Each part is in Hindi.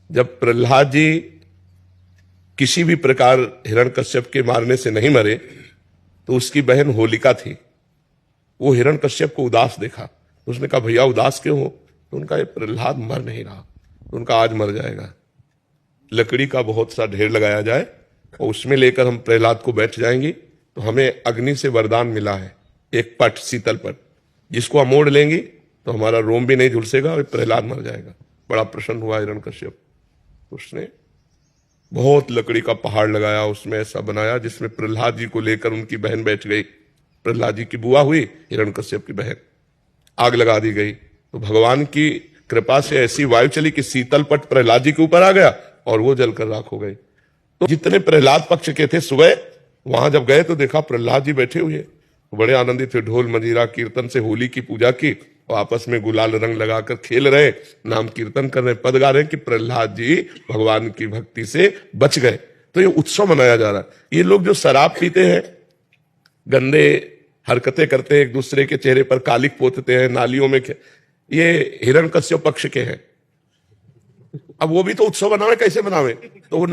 जब प्रहलाद जी किसी भी प्रकार हिरण्यकश्यप के मारने से नहीं मरे तो उसकी बहन होलिका थी। वो हिरण्यकश्यप को उदास देखा तो उसने कहा भैया उदास क्यों हो? तो उनका ये प्रहलाद मर नहीं रहा, तो उनका आज मर जाएगा। लकड़ी का बहुत सा ढेर लगाया जाए और उसमें लेकर हम प्रहलाद को बैठ जाएंगे तो हमें अग्नि से वरदान मिला है, एक पट, शीतल पट, जिसको हम मोड़ लेंगे तो हमारा रोम भी नहीं झुलसेगा और प्रहलाद मर जाएगा। बड़ा प्रसन्न हुआ हिरण्यकश्यप। उसने बहुत लकड़ी का पहाड़ लगाया, उसमें ऐसा बनाया जिसमें प्रहलाद जी को लेकर उनकी बहन बैठ गई। प्रहलाद जी की बुआ हुई हिरण्यकश्यप की बहन। आग लगा दी गई तो भगवान की कृपा से ऐसी वायु चली कि शीतल पट प्रहलाद जी के ऊपर आ गया और वो जलकर राख हो गए। तो जितने प्रहलाद पक्ष के थे सुबह वहां जब गए तो देखा प्रहलाद जी बैठे हुए, बड़े आनंदित थे। ढोल मंजीरा कीर्तन से होली की पूजा की और आपस में गुलाल रंग लगाकर खेल रहे, नाम कीर्तन कर रहे, पद गा रहे कि प्रहलाद जी भगवान की भक्ति से बच गए। तो ये उत्सव मनाया जा रहा है। ये लोग जो शराब पीते हैं, गंदे हरकतें करते हैं, एक दूसरे के चेहरे पर कालिक पोतते हैं, नालियों में, ये हिरण्यकश्यप पक्ष के हैं। अब वो भी तो उत्सव बनावे, कैसे बनावे? तो वो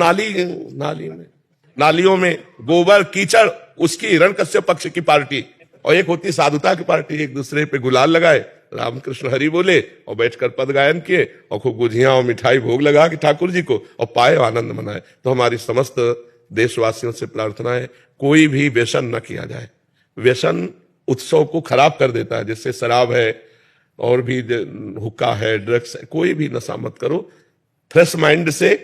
नालियों में गोबर कीचड़, उसकी हिरण्यकश्यप पक्ष की पार्टी, और एक होती साधुता की पार्टी। एक दूसरे पे गुलाल लगाए, रामकृष्ण हरि बोले और बैठकर पद गायन किए और खूब गुझिया और मिठाई भोग लगा कि ठाकुर जी को और पाए आनंद मनाए। तो हमारी समस्त देशवासियों से प्रार्थना है कोई भी व्यसन न किया जाए। व्यसन उत्सव को खराब कर देता है, जैसे शराब है और भी हुक्का है, ड्रग्स है, कोई भी नशा मत करो। फ्रेश माइंड से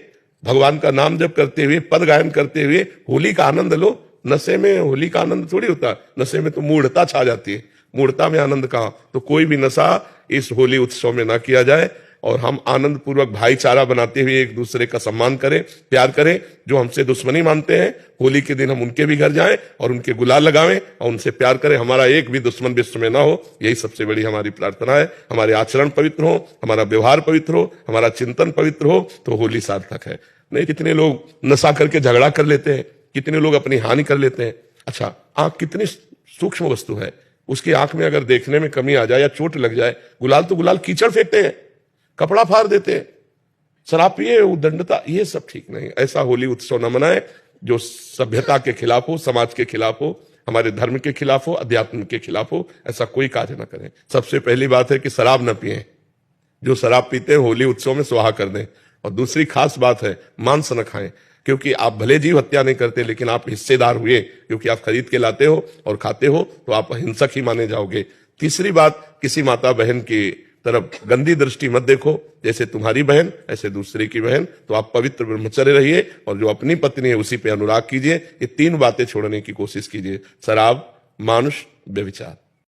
भगवान का नाम जप करते हुए, पद गायन करते हुए होली का आनंद लो। नशे में होली का आनंद थोड़ी होता, नशे में तो मूढ़ता छा जाती है, मूढ़ता में आनंद कहां। तो कोई भी नशा इस होली उत्सव में ना किया जाए और हम आनंद पूर्वक भाईचारा बनाते हुए एक दूसरे का सम्मान करें, प्यार करें। जो हमसे दुश्मनी मानते हैं, होली के दिन हम उनके भी घर जाएं और उनके गुलाल लगावें और उनसे प्यार करें। हमारा एक भी दुश्मन विश्व में ना हो, यही सबसे बड़ी हमारी प्रार्थना है। हमारे आचरण पवित्र हो, हमारा व्यवहार पवित्र हो, हमारा चिंतन पवित्र हो, तो होली सार्थक है। नहीं, कितने लोग नशा करके झगड़ा कर लेते हैं, कितने लोग अपनी हानि कर लेते हैं। अच्छा, आंख कितनी सूक्ष्म वस्तु है, उसकी आंख में अगर देखने में कमी आ जाए या चोट लग जाए, गुलाल तो गुलाल कीचड़ फेंकते हैं, कपड़ा फाड़ देते हैं, शराब पिए, उदंडता, ये सब ठीक नहीं। ऐसा होली उत्सव न मनाए जो सभ्यता के खिलाफ हो, समाज के खिलाफ हो, हमारे धर्म के खिलाफ हो, अध्यात्म के खिलाफ हो। ऐसा कोई कार्य न करें। सबसे पहली बात है कि शराब न पिए, जो शराब पीते हैं होली उत्सव में स्वाहा कर दें। और दूसरी खास बात है मांस न खाएं, क्योंकि आप भले जीव हत्या नहीं करते लेकिन आप हिस्सेदार हुए, क्योंकि आप खरीद के लाते हो और खाते हो तो आप हिंसक ही माने जाओगे। तीसरी बात, किसी माता बहन की तरफ गंदी दृष्टि मत देखो, जैसे तुम्हारी बहन ऐसे दूसरे की बहन। तो आप पवित्र ब्रह्मचर्य रहिए और जो अपनी पत्नी है उसी पे अनुराग कीजिए। ये तीन बातें छोड़ने की कोशिश कीजिए, शराब, मानुष, व्यभिचार।